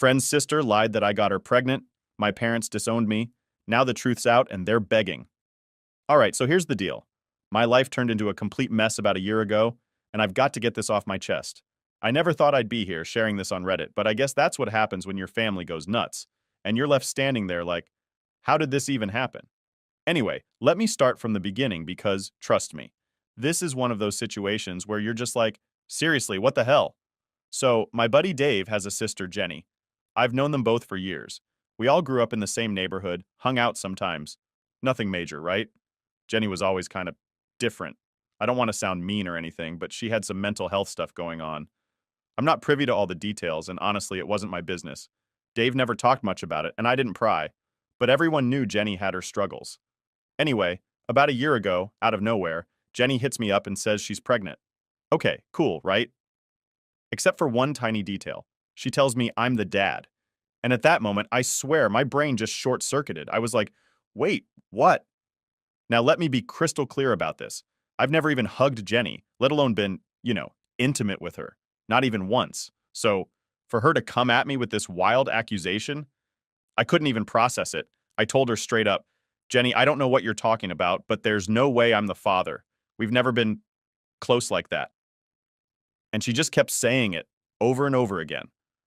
Friend's sister lied that I got her pregnant. My parents disowned me. Now the truth's out and they're begging. All right, so here's the deal. My life turned into a complete mess about a year ago, and I've got to get this off my chest. I never thought I'd be here sharing this on Reddit, but I guess that's what happens when your family goes nuts, and you're left standing there like, how did this even happen? Anyway, let me start from the beginning because, trust me, this is one of those situations where you're just like, seriously, what the hell? So, my buddy Dave has a sister, Jenny. I've known them both for years. We all grew up in the same neighborhood, hung out sometimes. Nothing major, right? Jenny was always kind of different. I don't want to sound mean or anything, but she had some mental health stuff going on. I'm not privy to all the details, and honestly, it wasn't my business. Dave never talked much about it, and I didn't pry. But everyone knew Jenny had her struggles. Anyway, about a year ago, out of nowhere, Jenny hits me up and says she's pregnant. Okay, cool, right? Except for one tiny detail. She tells me I'm the dad. And at that moment, I swear my brain just short-circuited. I was like, wait, what? Now let me be crystal clear about this. I've never even hugged Jenny, let alone been, intimate with her. Not even once. So, for her to come at me with this wild accusation, I couldn't even process it. I told her straight up, Jenny, I don't know what you're talking about, but there's no way I'm the father. We've never been close like that. And she just kept saying it over and over again,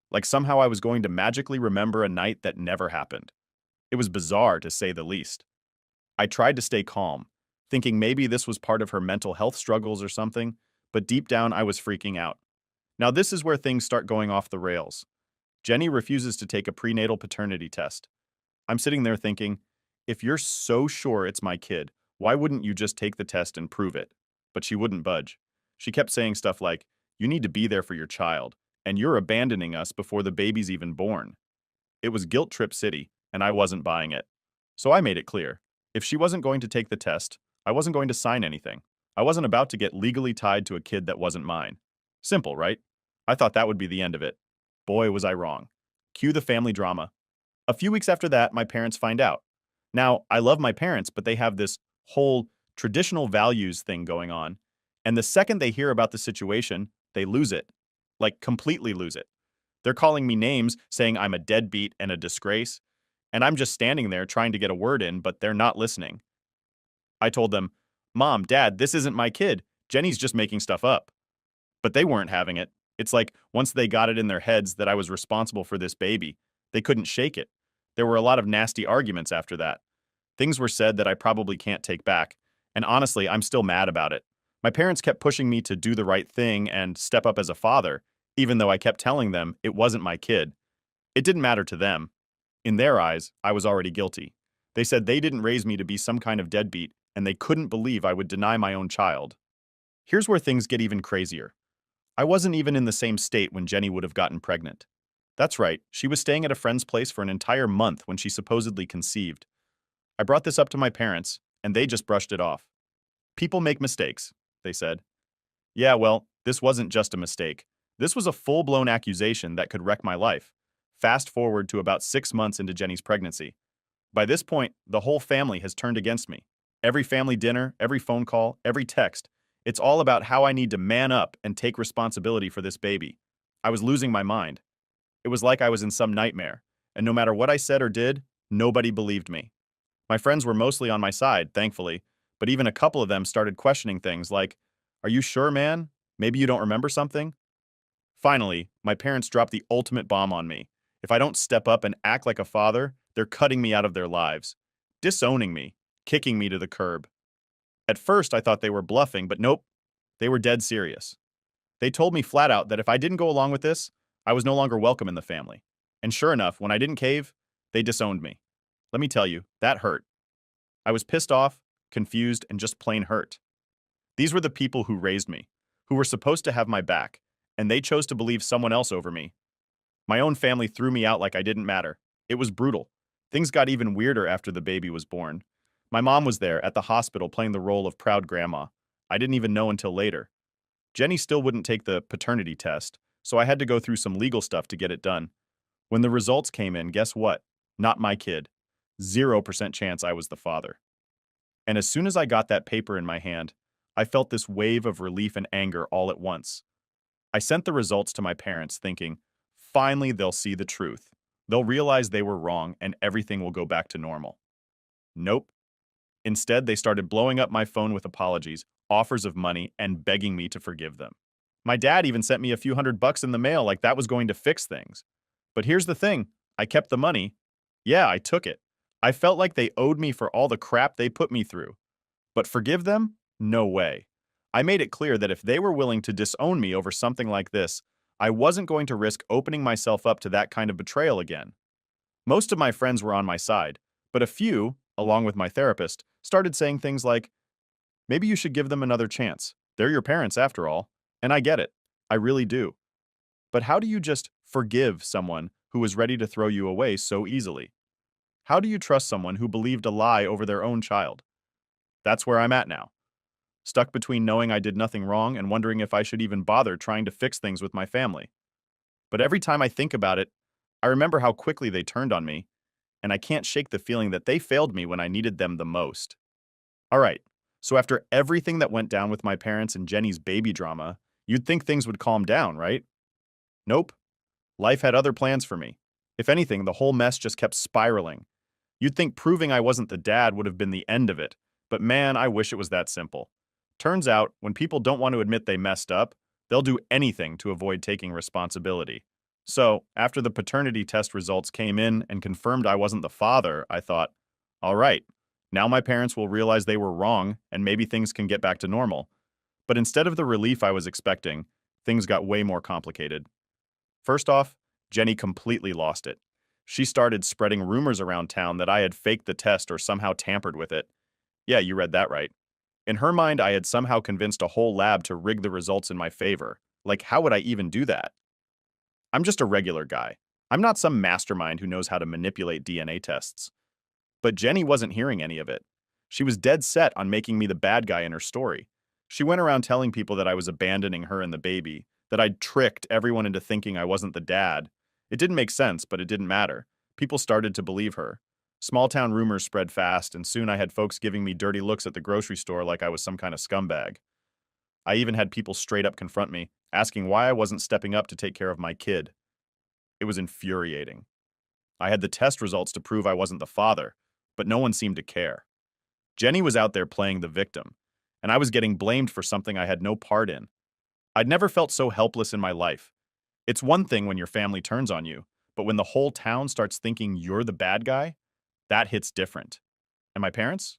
like somehow I was going to magically remember a night that never happened. It was bizarre, to say the least. I tried to stay calm, thinking maybe this was part of her mental health struggles or something, but deep down I was freaking out. Now this is where things start going off the rails. Jenny refuses to take a prenatal paternity test. I'm sitting there thinking, if you're so sure it's my kid, why wouldn't you just take the test and prove it? But she wouldn't budge. She kept saying stuff like, you need to be there for your child, and you're abandoning us before the baby's even born. It was guilt trip city, and I wasn't buying it. So I made it clear. If she wasn't going to take the test, I wasn't going to sign anything. I wasn't about to get legally tied to a kid that wasn't mine. Simple, right? I thought that would be the end of it. Boy, was I wrong. Cue the family drama. A few weeks after that, my parents find out. Now, I love my parents, but they have this whole traditional values thing going on. And the second they hear about the situation, they lose it. Like, completely lose it. They're calling me names, saying I'm a deadbeat and a disgrace. And I'm just standing there trying to get a word in, but they're not listening. I told them, Mom, Dad, this isn't my kid. Jenny's just making stuff up. But they weren't having it. It's like once they got it in their heads that I was responsible for this baby, they couldn't shake it. There were a lot of nasty arguments after that. Things were said that I probably can't take back, and honestly, I'm still mad about it. My parents kept pushing me to do the right thing and step up as a father, even though I kept telling them it wasn't my kid. It didn't matter to them. In their eyes, I was already guilty. They said they didn't raise me to be some kind of deadbeat, and they couldn't believe I would deny my own child. Here's where things get even crazier. I wasn't even in the same state when Jenny would have gotten pregnant. That's right, she was staying at a friend's place for an entire month when she supposedly conceived. I brought this up to my parents, and they just brushed it off. People make mistakes, they said. Yeah, well, this wasn't just a mistake. This was a full-blown accusation that could wreck my life. Fast forward to about 6 months into Jenny's pregnancy. By this point, the whole family has turned against me. Every family dinner, every phone call, every text. It's all about how I need to man up and take responsibility for this baby. I was losing my mind. It was like I was in some nightmare, and no matter what I said or did, nobody believed me. My friends were mostly on my side, thankfully, but even a couple of them started questioning things like, are you sure, man? Maybe you don't remember something? Finally, my parents dropped the ultimate bomb on me. If I don't step up and act like a father, they're cutting me out of their lives, disowning me, kicking me to the curb. At first, I thought they were bluffing, but nope, they were dead serious. They told me flat out that if I didn't go along with this, I was no longer welcome in the family. And sure enough, when I didn't cave, they disowned me. Let me tell you, that hurt. I was pissed off, confused, and just plain hurt. These were the people who raised me, who were supposed to have my back, and they chose to believe someone else over me. My own family threw me out like I didn't matter. It was brutal. Things got even weirder after the baby was born. My mom was there at the hospital playing the role of proud grandma. I didn't even know until later. Jenny still wouldn't take the paternity test, so I had to go through some legal stuff to get it done. When the results came in, guess what? Not my kid. 0% chance I was the father. And as soon as I got that paper in my hand, I felt this wave of relief and anger all at once. I sent the results to my parents thinking, Finally, they'll see the truth. They'll realize they were wrong and everything will go back to normal. Nope. Instead, they started blowing up my phone with apologies, offers of money, and begging me to forgive them. My dad even sent me a few $100 in the mail like that was going to fix things. But here's the thing, I kept the money. Yeah, I took it. I felt like they owed me for all the crap they put me through. But forgive them? No way. I made it clear that if they were willing to disown me over something like this, I wasn't going to risk opening myself up to that kind of betrayal again. Most of my friends were on my side, but a few, along with my therapist, started saying things like, maybe you should give them another chance. They're your parents after all. And I get it. I really do. But how do you just forgive someone who was ready to throw you away so easily? How do you trust someone who believed a lie over their own child? That's where I'm at now. Stuck between knowing I did nothing wrong and wondering if I should even bother trying to fix things with my family. But every time I think about it, I remember how quickly they turned on me, and I can't shake the feeling that they failed me when I needed them the most. All right, so after everything that went down with my parents and Jenny's baby drama, you'd think things would calm down, right? Nope. Life had other plans for me. If anything, the whole mess just kept spiraling. You'd think proving I wasn't the dad would have been the end of it, but man, I wish it was that simple. Turns out, when people don't want to admit they messed up, they'll do anything to avoid taking responsibility. So, after the paternity test results came in and confirmed I wasn't the father, I thought, all right, now my parents will realize they were wrong and maybe things can get back to normal. But instead of the relief I was expecting, things got way more complicated. First off, Jenny completely lost it. She started spreading rumors around town that I had faked the test or somehow tampered with it. Yeah, you read that right. In her mind, I had somehow convinced a whole lab to rig the results in my favor. Like, how would I even do that? I'm just a regular guy. I'm not some mastermind who knows how to manipulate DNA tests. But Jenny wasn't hearing any of it. She was dead set on making me the bad guy in her story. She went around telling people that I was abandoning her and the baby, that I'd tricked everyone into thinking I wasn't the dad. It didn't make sense, but it didn't matter. People started to believe her. Small-town rumors spread fast, and soon I had folks giving me dirty looks at the grocery store like I was some kind of scumbag. I even had people straight up confront me, asking why I wasn't stepping up to take care of my kid. It was infuriating. I had the test results to prove I wasn't the father, but no one seemed to care. Jenny was out there playing the victim, and I was getting blamed for something I had no part in. I'd never felt so helpless in my life. It's one thing when your family turns on you, but when the whole town starts thinking you're the bad guy, that hits different. And my parents?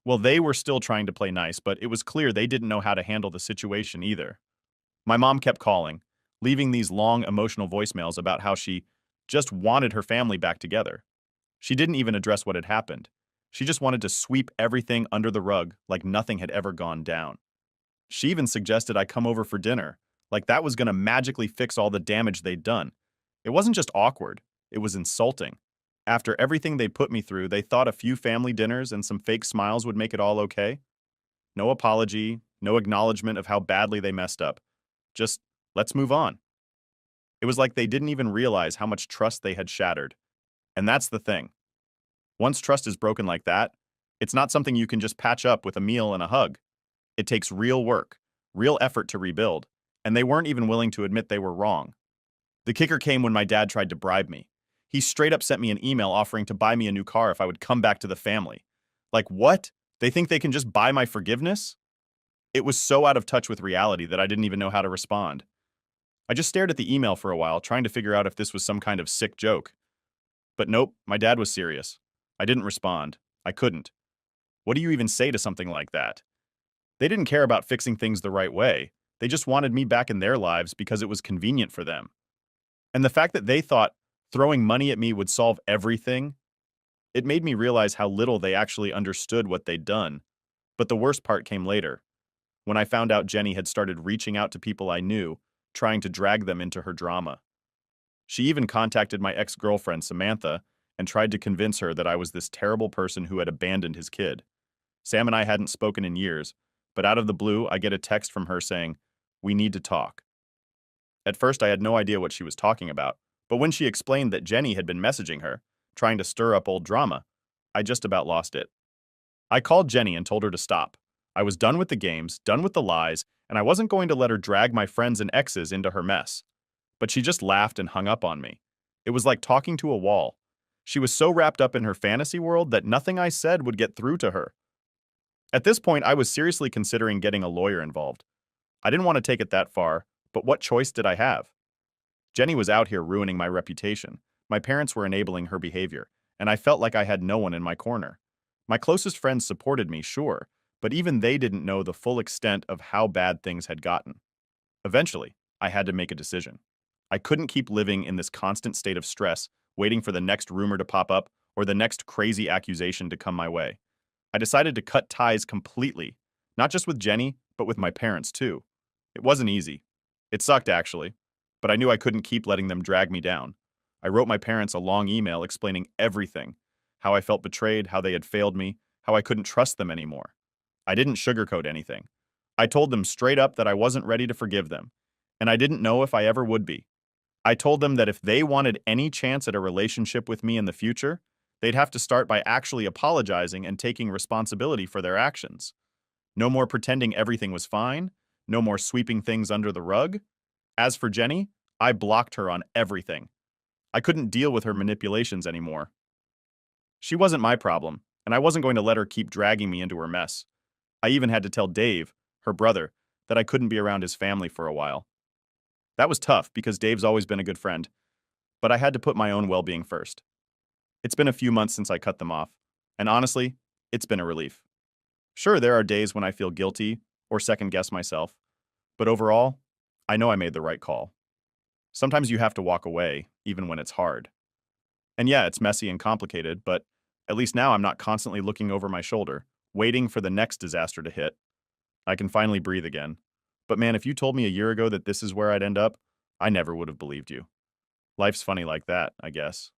Well, they were still trying to play nice, but it was clear they didn't know how to handle the situation either. My mom kept calling, leaving these long emotional voicemails about how she just wanted her family back together. She didn't even address what had happened. She just wanted to sweep everything under the rug like nothing had ever gone down. She even suggested I come over for dinner, like that was going to magically fix all the damage they'd done. It wasn't just awkward, it was insulting. After everything they put me through, they thought a few family dinners and some fake smiles would make it all okay. No apology, no acknowledgement of how badly they messed up. Just, let's move on. It was like they didn't even realize how much trust they had shattered. And that's the thing. Once trust is broken like that, it's not something you can just patch up with a meal and a hug. It takes real work, real effort to rebuild, and they weren't even willing to admit they were wrong. The kicker came when my dad tried to bribe me. He straight up sent me an email offering to buy me a new car if I would come back to the family. Like, what? They think they can just buy my forgiveness? It was so out of touch with reality that I didn't even know how to respond. I just stared at the email for a while, trying to figure out if this was some kind of sick joke. But nope, my dad was serious. I didn't respond. I couldn't. What do you even say to something like that? They didn't care about fixing things the right way. They just wanted me back in their lives because it was convenient for them. And the fact that they thought throwing money at me would solve everything, it made me realize how little they actually understood what they'd done. But the worst part came later, when I found out Jenny had started reaching out to people I knew, trying to drag them into her drama. She even contacted my ex-girlfriend, Samantha, and tried to convince her that I was this terrible person who had abandoned his kid. Sam and I hadn't spoken in years, but out of the blue, I get a text from her saying, "We need to talk." At first, I had no idea what she was talking about, but when she explained that Jenny had been messaging her, trying to stir up old drama, I just about lost it. I called Jenny and told her to stop. I was done with the games, done with the lies, and I wasn't going to let her drag my friends and exes into her mess. But she just laughed and hung up on me. It was like talking to a wall. She was so wrapped up in her fantasy world that nothing I said would get through to her. At this point, I was seriously considering getting a lawyer involved. I didn't want to take it that far, but what choice did I have? Jenny was out here ruining my reputation. My parents were enabling her behavior, and I felt like I had no one in my corner. My closest friends supported me, sure, but even they didn't know the full extent of how bad things had gotten. Eventually, I had to make a decision. I couldn't keep living in this constant state of stress, waiting for the next rumor to pop up or the next crazy accusation to come my way. I decided to cut ties completely, not just with Jenny, but with my parents too. It wasn't easy. It sucked, actually, but I knew I couldn't keep letting them drag me down. I wrote my parents a long email explaining everything, how I felt betrayed, how they had failed me, how I couldn't trust them anymore. I didn't sugarcoat anything. I told them straight up that I wasn't ready to forgive them, and I didn't know if I ever would be. I told them that if they wanted any chance at a relationship with me in the future, they'd have to start by actually apologizing and taking responsibility for their actions. No more pretending everything was fine, no more sweeping things under the rug. As for Jenny, I blocked her on everything. I couldn't deal with her manipulations anymore. She wasn't my problem, and I wasn't going to let her keep dragging me into her mess. I even had to tell Dave, her brother, that I couldn't be around his family for a while. That was tough because Dave's always been a good friend, but I had to put my own well-being first. It's been a few months since I cut them off, and honestly, it's been a relief. Sure, there are days when I feel guilty or second-guess myself, but overall, I know I made the right call. Sometimes you have to walk away, even when it's hard. And yeah, it's messy and complicated, but at least now I'm not constantly looking over my shoulder, waiting for the next disaster to hit. I can finally breathe again. But man, if you told me a year ago that this is where I'd end up, I never would have believed you. Life's funny like that, I guess.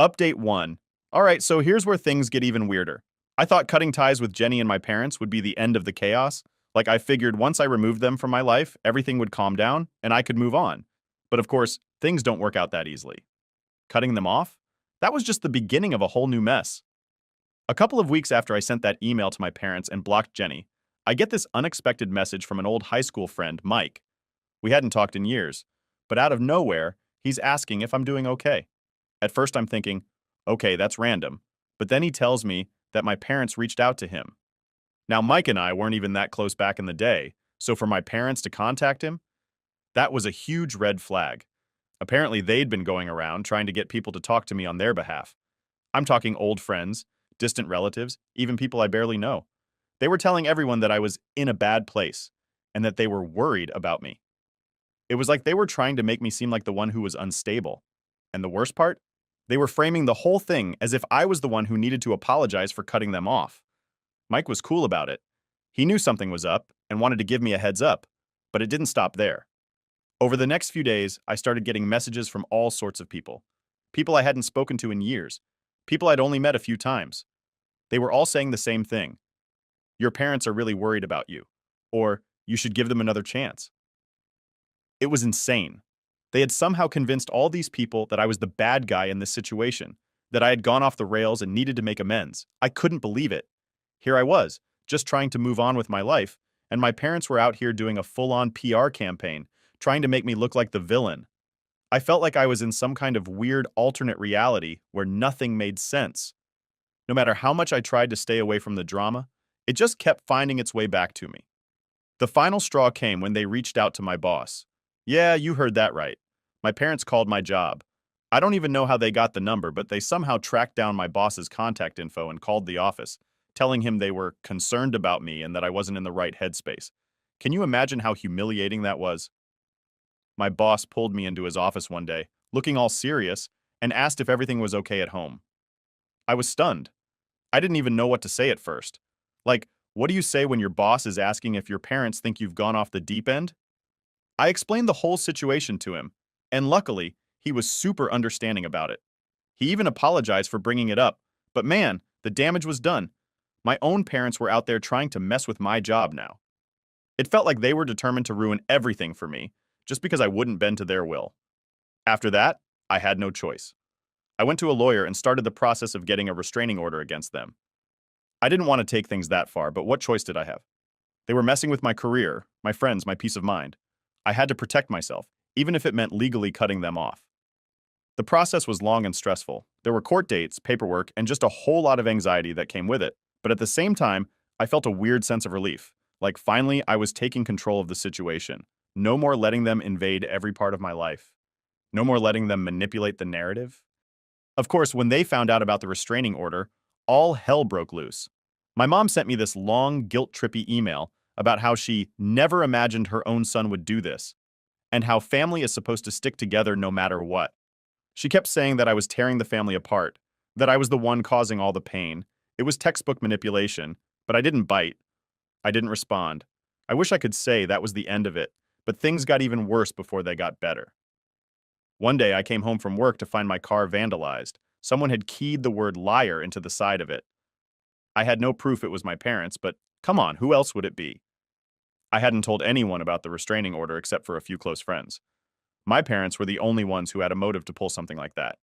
Update 1. Alright, so here's where things get even weirder. I thought cutting ties with Jenny and my parents would be the end of the chaos. Like I figured once I removed them from my life, everything would calm down and I could move on. But of course, things don't work out that easily. Cutting them off? That was just the beginning of a whole new mess. A couple of weeks after I sent that email to my parents and blocked Jenny, I get this unexpected message from an old high school friend, Mike. We hadn't talked in years, but out of nowhere, he's asking if I'm doing okay. At first I'm thinking, okay, that's random, but then he tells me that my parents reached out to him. Now, Mike and I weren't even that close back in the day, so for my parents to contact him, that was a huge red flag. Apparently, they'd been going around trying to get people to talk to me on their behalf. I'm talking old friends, distant relatives, even people I barely know. They were telling everyone that I was in a bad place and that they were worried about me. It was like they were trying to make me seem like the one who was unstable. And the worst part? They were framing the whole thing as if I was the one who needed to apologize for cutting them off. Mike was cool about it. He knew something was up and wanted to give me a heads up, but it didn't stop there. Over the next few days, I started getting messages from all sorts of people. People I hadn't spoken to in years. People I'd only met a few times. They were all saying the same thing. Your parents are really worried about you. Or, you should give them another chance. It was insane. They had somehow convinced all these people that I was the bad guy in this situation, that I had gone off the rails and needed to make amends. I couldn't believe it. Here I was, just trying to move on with my life, and my parents were out here doing a full-on PR campaign, trying to make me look like the villain. I felt like I was in some kind of weird alternate reality where nothing made sense. No matter how much I tried to stay away from the drama, it just kept finding its way back to me. The final straw came when they reached out to my boss. Yeah, you heard that right. My parents called my job. I don't even know how they got the number, but they somehow tracked down my boss's contact info and called the office, telling him they were concerned about me and that I wasn't in the right headspace. Can you imagine how humiliating that was? My boss pulled me into his office one day, looking all serious, and asked if everything was okay at home. I was stunned. I didn't even know what to say at first. Like, what do you say when your boss is asking if your parents think you've gone off the deep end? I explained the whole situation to him, and luckily, he was super understanding about it. He even apologized for bringing it up, but man, the damage was done. My own parents were out there trying to mess with my job now. It felt like they were determined to ruin everything for me, just because I wouldn't bend to their will. After that, I had no choice. I went to a lawyer and started the process of getting a restraining order against them. I didn't want to take things that far, but what choice did I have? They were messing with my career, my friends, my peace of mind. I had to protect myself, even if it meant legally cutting them off. The process was long and stressful. There were court dates, paperwork, and just a whole lot of anxiety that came with it. But at the same time, I felt a weird sense of relief. Like finally, I was taking control of the situation. No more letting them invade every part of my life. No more letting them manipulate the narrative. Of course, when they found out about the restraining order, all hell broke loose. My mom sent me this long, guilt-trippy email about how she never imagined her own son would do this, and how family is supposed to stick together no matter what. She kept saying that I was tearing the family apart, that I was the one causing all the pain. It was textbook manipulation, but I didn't bite. I didn't respond. I wish I could say that was the end of it, but things got even worse before they got better. One day I came home from work to find my car vandalized. Someone had keyed the word liar into the side of it. I had no proof it was my parents, but come on, who else would it be? I hadn't told anyone about the restraining order except for a few close friends. My parents were the only ones who had a motive to pull something like that.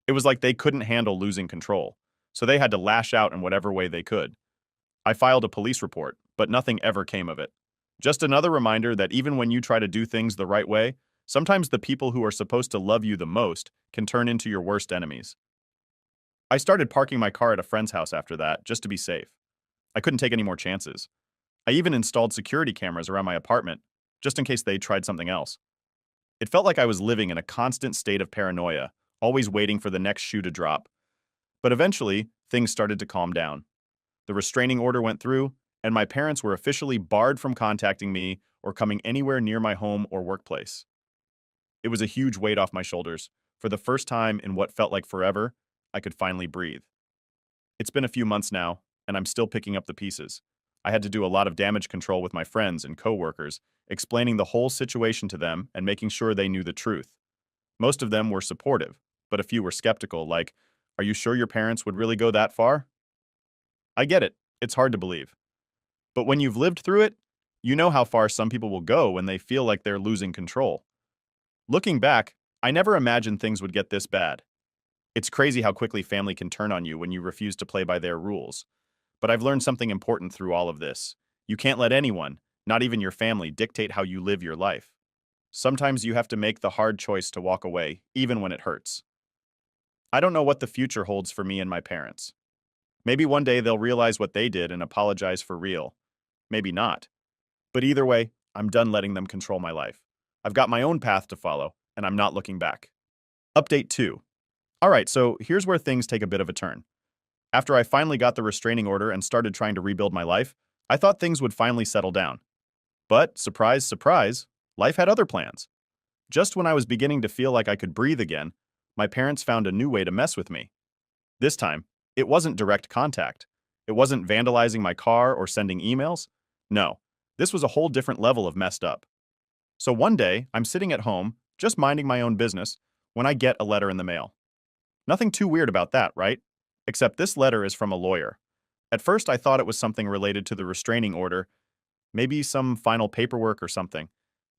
It was like they couldn't handle losing control, so they had to lash out in whatever way they could. I filed a police report, but nothing ever came of it. Just another reminder that even when you try to do things the right way, sometimes the people who are supposed to love you the most can turn into your worst enemies. I started parking my car at a friend's house after that, just to be safe. I couldn't take any more chances. I even installed security cameras around my apartment, just in case they tried something else. It felt like I was living in a constant state of paranoia, always waiting for the next shoe to drop. But eventually, things started to calm down. The restraining order went through, and my parents were officially barred from contacting me or coming anywhere near my home or workplace. It was a huge weight off my shoulders. For the first time in what felt like forever, I could finally breathe. It's been a few months now, and I'm still picking up the pieces. I had to do a lot of damage control with my friends and coworkers, explaining the whole situation to them and making sure they knew the truth. Most of them were supportive, but a few were skeptical, like, "Are you sure your parents would really go that far?" I get it. It's hard to believe. But when you've lived through it, you know how far some people will go when they feel like they're losing control. Looking back, I never imagined things would get this bad. It's crazy how quickly family can turn on you when you refuse to play by their rules. But I've learned something important through all of this. You can't let anyone, not even your family, dictate how you live your life. Sometimes you have to make the hard choice to walk away, even when it hurts. I don't know what the future holds for me and my parents. Maybe one day they'll realize what they did and apologize for real. Maybe not. But either way, I'm done letting them control my life. I've got my own path to follow, and I'm not looking back. Update 2. Alright, so here's where things take a bit of a turn. After I finally got the restraining order and started trying to rebuild my life, I thought things would finally settle down. But, surprise, surprise, life had other plans. Just when I was beginning to feel like I could breathe again, my parents found a new way to mess with me. This time, it wasn't direct contact. It wasn't vandalizing my car or sending emails. No, this was a whole different level of messed up. So one day, I'm sitting at home, just minding my own business, when I get a letter in the mail. Nothing too weird about that, right? Except this letter is from a lawyer. At first, I thought it was something related to the restraining order, maybe some final paperwork or something.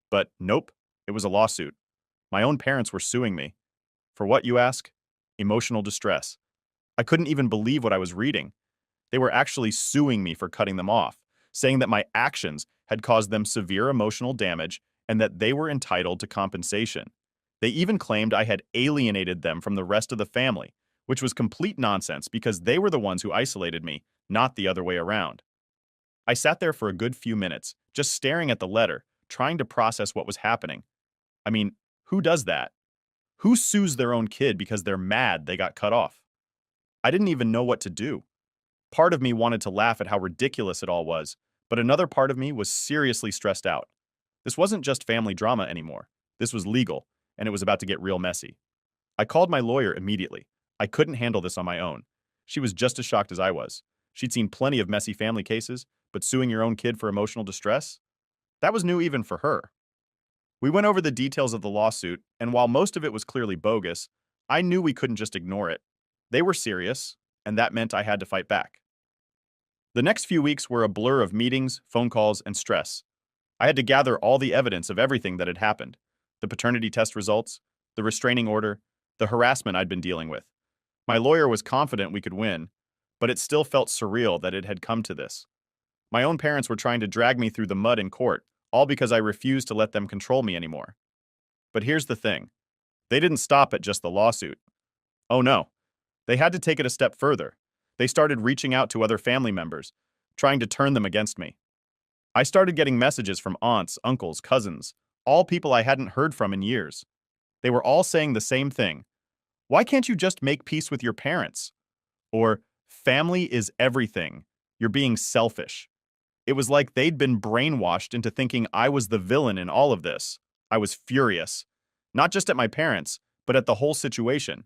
But nope, it was a lawsuit. My own parents were suing me. For what, you ask? Emotional distress. I couldn't even believe what I was reading. They were actually suing me for cutting them off, saying that my actions had caused them severe emotional damage and that they were entitled to compensation. They even claimed I had alienated them from the rest of the family, which was complete nonsense because they were the ones who isolated me, not the other way around. I sat there for a good few minutes, just staring at the letter, trying to process what was happening. I mean, who does that? Who sues their own kid because they're mad they got cut off? I didn't even know what to do. Part of me wanted to laugh at how ridiculous it all was, but another part of me was seriously stressed out. This wasn't just family drama anymore. This was legal, and it was about to get real messy. I called my lawyer immediately. I couldn't handle this on my own. She was just as shocked as I was. She'd seen plenty of messy family cases, but suing your own kid for emotional distress? That was new even for her. We went over the details of the lawsuit, and while most of it was clearly bogus, I knew we couldn't just ignore it. They were serious, and that meant I had to fight back. The next few weeks were a blur of meetings, phone calls, and stress. I had to gather all the evidence of everything that had happened. The paternity test results, the restraining order, the harassment I'd been dealing with. My lawyer was confident we could win, but it still felt surreal that it had come to this. My own parents were trying to drag me through the mud in court, all because I refused to let them control me anymore. But here's the thing. They didn't stop at just the lawsuit. Oh no. They had to take it a step further. They started reaching out to other family members, trying to turn them against me. I started getting messages from aunts, uncles, cousins, all people I hadn't heard from in years. They were all saying the same thing. Why can't you just make peace with your parents? Or, family is everything. You're being selfish. It was like they'd been brainwashed into thinking I was the villain in all of this. I was furious. Not just at my parents, but at the whole situation.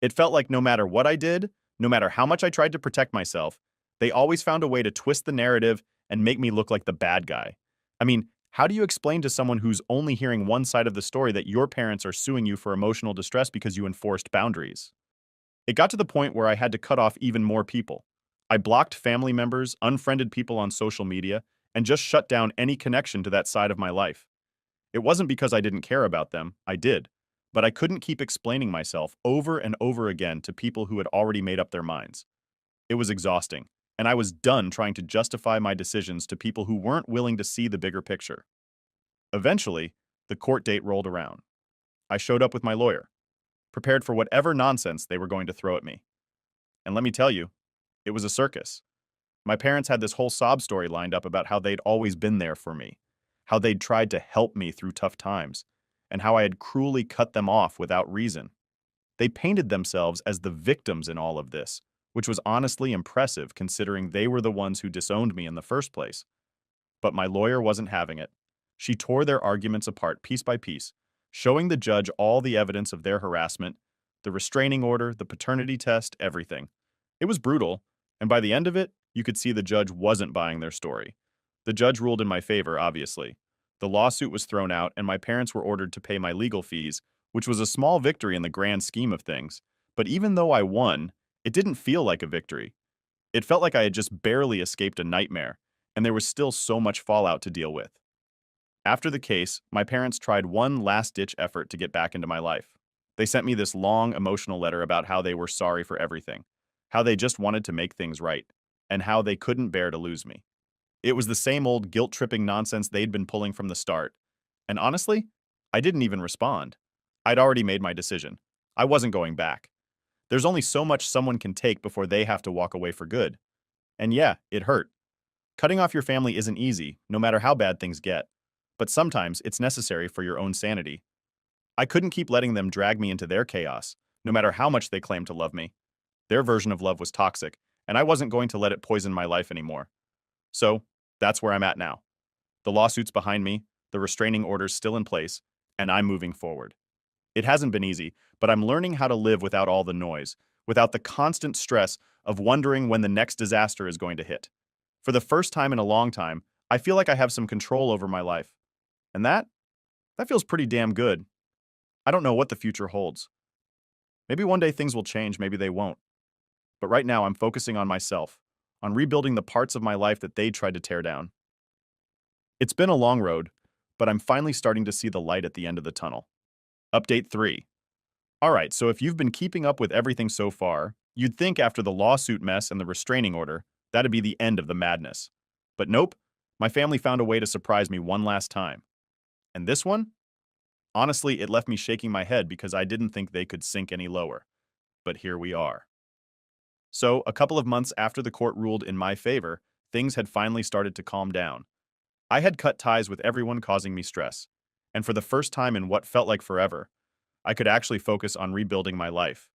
It felt like no matter what I did, no matter how much I tried to protect myself, they always found a way to twist the narrative and make me look like the bad guy. I mean, how do you explain to someone who's only hearing one side of the story that your parents are suing you for emotional distress because you enforced boundaries? It got to the point where I had to cut off even more people. I blocked family members, unfriended people on social media, and just shut down any connection to that side of my life. It wasn't because I didn't care about them, I did. But I couldn't keep explaining myself over and over again to people who had already made up their minds. It was exhausting, and I was done trying to justify my decisions to people who weren't willing to see the bigger picture. Eventually, the court date rolled around. I showed up with my lawyer, prepared for whatever nonsense they were going to throw at me. And let me tell you, it was a circus. My parents had this whole sob story lined up about how they'd always been there for me, how they'd tried to help me through tough times, and how I had cruelly cut them off without reason. They painted themselves as the victims in all of this, which was honestly impressive considering they were the ones who disowned me in the first place. But my lawyer wasn't having it. She tore their arguments apart piece by piece, showing the judge all the evidence of their harassment, the restraining order, the paternity test, everything. It was brutal, and by the end of it, you could see the judge wasn't buying their story. The judge ruled in my favor, obviously. The lawsuit was thrown out, and my parents were ordered to pay my legal fees, which was a small victory in the grand scheme of things. But even though I won, it didn't feel like a victory. It felt like I had just barely escaped a nightmare, and there was still so much fallout to deal with. After the case, my parents tried one last-ditch effort to get back into my life. They sent me this long, emotional letter about how they were sorry for everything, how they just wanted to make things right, and how they couldn't bear to lose me. It was the same old guilt-tripping nonsense they'd been pulling from the start. And honestly, I didn't even respond. I'd already made my decision. I wasn't going back. There's only so much someone can take before they have to walk away for good. And yeah, it hurt. Cutting off your family isn't easy, no matter how bad things get. But sometimes it's necessary for your own sanity. I couldn't keep letting them drag me into their chaos, no matter how much they claimed to love me. Their version of love was toxic, and I wasn't going to let it poison my life anymore. So, that's where I'm at now. The lawsuit's behind me, the restraining order's still in place, and I'm moving forward. It hasn't been easy, but I'm learning how to live without all the noise, without the constant stress of wondering when the next disaster is going to hit. For the first time in a long time, I feel like I have some control over my life. And that feels pretty damn good. I don't know what the future holds. Maybe one day things will change, maybe they won't. But right now I'm focusing on myself, on rebuilding the parts of my life that they tried to tear down. It's been a long road, but I'm finally starting to see the light at the end of the tunnel. Update 3. Alright, so if you've been keeping up with everything so far, you'd think after the lawsuit mess and the restraining order, that'd be the end of the madness. But nope, my family found a way to surprise me one last time. And this one? Honestly, it left me shaking my head because I didn't think they could sink any lower. But here we are. So, a couple of months after the court ruled in my favor, things had finally started to calm down. I had cut ties with everyone causing me stress, and for the first time in what felt like forever, I could actually focus on rebuilding my life.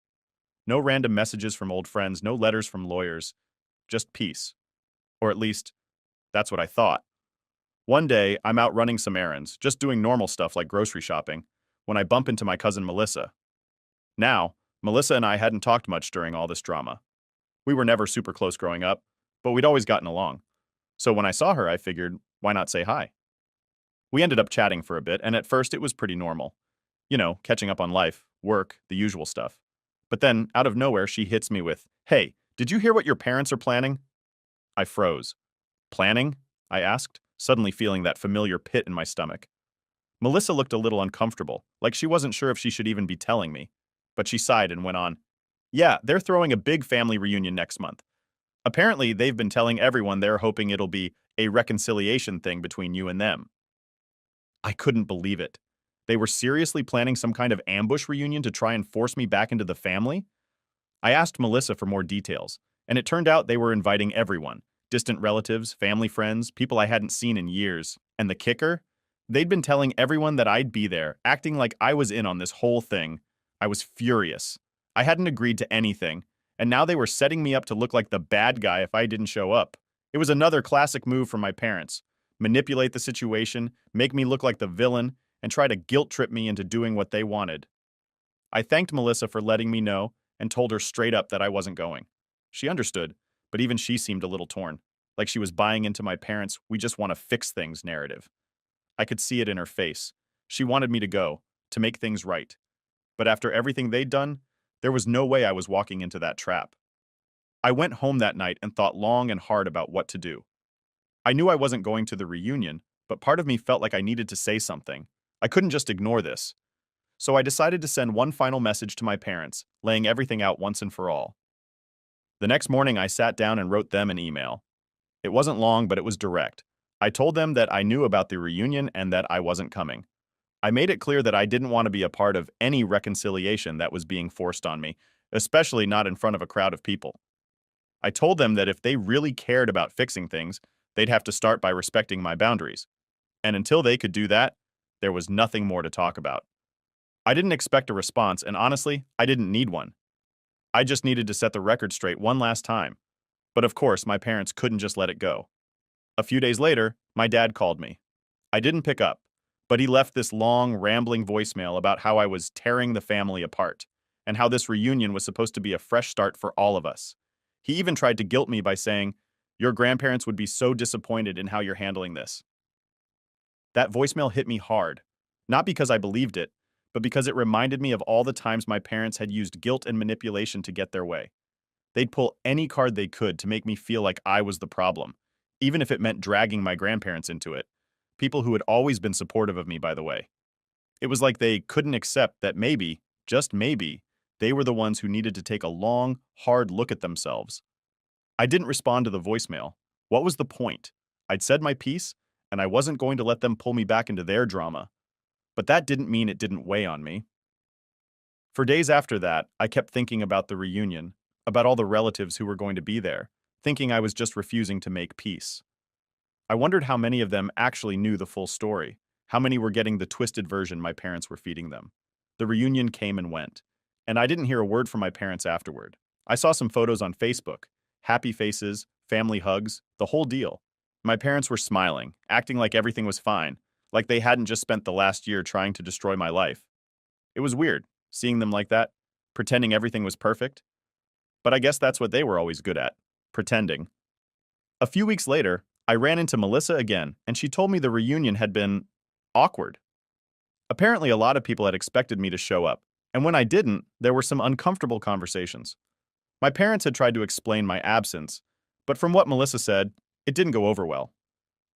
No random messages from old friends, no letters from lawyers, just peace. Or at least, that's what I thought. One day, I'm out running some errands, just doing normal stuff like grocery shopping, when I bump into my cousin Melissa. Now, Melissa and I hadn't talked much during all this drama. We were never super close growing up, but we'd always gotten along. So when I saw her, I figured, why not say hi? We ended up chatting for a bit, and at first it was pretty normal. You know, catching up on life, work, the usual stuff. But then, out of nowhere, she hits me with, "Hey, did you hear what your parents are planning?" I froze. Planning? I asked, suddenly feeling that familiar pit in my stomach. Melissa looked a little uncomfortable, like she wasn't sure if she should even be telling me. But she sighed and went on, "Yeah, they're throwing a big family reunion next month. Apparently, they've been telling everyone they're hoping it'll be a reconciliation thing between you and them." I couldn't believe it. They were seriously planning some kind of ambush reunion to try and force me back into the family? I asked Melissa for more details, and it turned out they were inviting everyone: distant relatives, family friends, people I hadn't seen in years. And the kicker? They'd been telling everyone that I'd be there, acting like I was in on this whole thing. I was furious. I hadn't agreed to anything, and now they were setting me up to look like the bad guy if I didn't show up. It was another classic move from my parents: manipulate the situation, make me look like the villain, and try to guilt trip me into doing what they wanted. I thanked Melissa for letting me know and told her straight up that I wasn't going. She understood, but even she seemed a little torn, like she was buying into my parents' "we just want to fix things" narrative. I could see it in her face. She wanted me to go, to make things right. But after everything they'd done, there was no way I was walking into that trap. I went home that night and thought long and hard about what to do. I knew I wasn't going to the reunion, but part of me felt like I needed to say something. I couldn't just ignore this. So I decided to send one final message to my parents, laying everything out once and for all. The next morning, I sat down and wrote them an email. It wasn't long, but it was direct. I told them that I knew about the reunion and that I wasn't coming. I made it clear that I didn't want to be a part of any reconciliation that was being forced on me, especially not in front of a crowd of people. I told them that if they really cared about fixing things, they'd have to start by respecting my boundaries. And until they could do that, there was nothing more to talk about. I didn't expect a response, and honestly, I didn't need one. I just needed to set the record straight one last time. But of course, my parents couldn't just let it go. A few days later, my dad called me. I didn't pick up, but he left this long, rambling voicemail about how I was tearing the family apart, and how this reunion was supposed to be a fresh start for all of us. He even tried to guilt me by saying, "Your grandparents would be so disappointed in how you're handling this." That voicemail hit me hard, not because I believed it, but because it reminded me of all the times my parents had used guilt and manipulation to get their way. They'd pull any card they could to make me feel like I was the problem, even if it meant dragging my grandparents into it. People who had always been supportive of me, by the way. It was like they couldn't accept that maybe, just maybe, they were the ones who needed to take a long, hard look at themselves. I didn't respond to the voicemail. What was the point? I'd said my piece, and I wasn't going to let them pull me back into their drama. But that didn't mean it didn't weigh on me. For days after that, I kept thinking about the reunion, about all the relatives who were going to be there, thinking I was just refusing to make peace. I wondered how many of them actually knew the full story, how many were getting the twisted version my parents were feeding them. The reunion came and went, and I didn't hear a word from my parents afterward. I saw some photos on Facebook: happy faces, family hugs, the whole deal. My parents were smiling, acting like everything was fine, like they hadn't just spent the last year trying to destroy my life. It was weird, seeing them like that, pretending everything was perfect. But I guess that's what they were always good at: pretending. A few weeks later, I ran into Melissa again, and she told me the reunion had been awkward. Apparently, a lot of people had expected me to show up, and when I didn't, there were some uncomfortable conversations. My parents had tried to explain my absence, but from what Melissa said, it didn't go over well.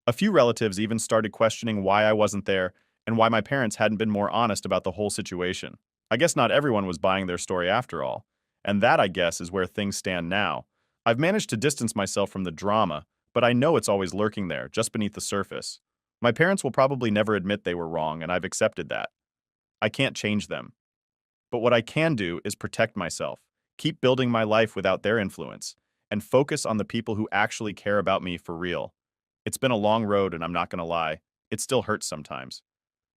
A few relatives even started questioning why I wasn't there and why my parents hadn't been more honest about the whole situation. I guess not everyone was buying their story after all, and that, I guess, is where things stand now. I've managed to distance myself from the drama, but I know it's always lurking there, just beneath the surface. My parents will probably never admit they were wrong, and I've accepted that. I can't change them. But what I can do is protect myself, keep building my life without their influence, and focus on the people who actually care about me for real. It's been a long road, and I'm not going to lie, it still hurts sometimes.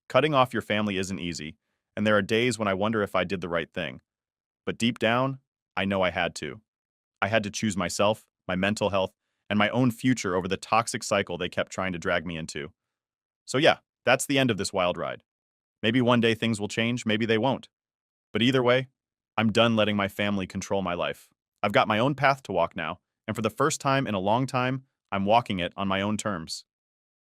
Cutting off your family isn't easy, and there are days when I wonder if I did the right thing. But deep down, I know I had to. I had to choose myself, my mental health, and my own future over the toxic cycle they kept trying to drag me into. So yeah, that's the end of this wild ride. Maybe one day things will change, maybe they won't. But either way, I'm done letting my family control my life. I've got my own path to walk now, and for the first time in a long time, I'm walking it on my own terms.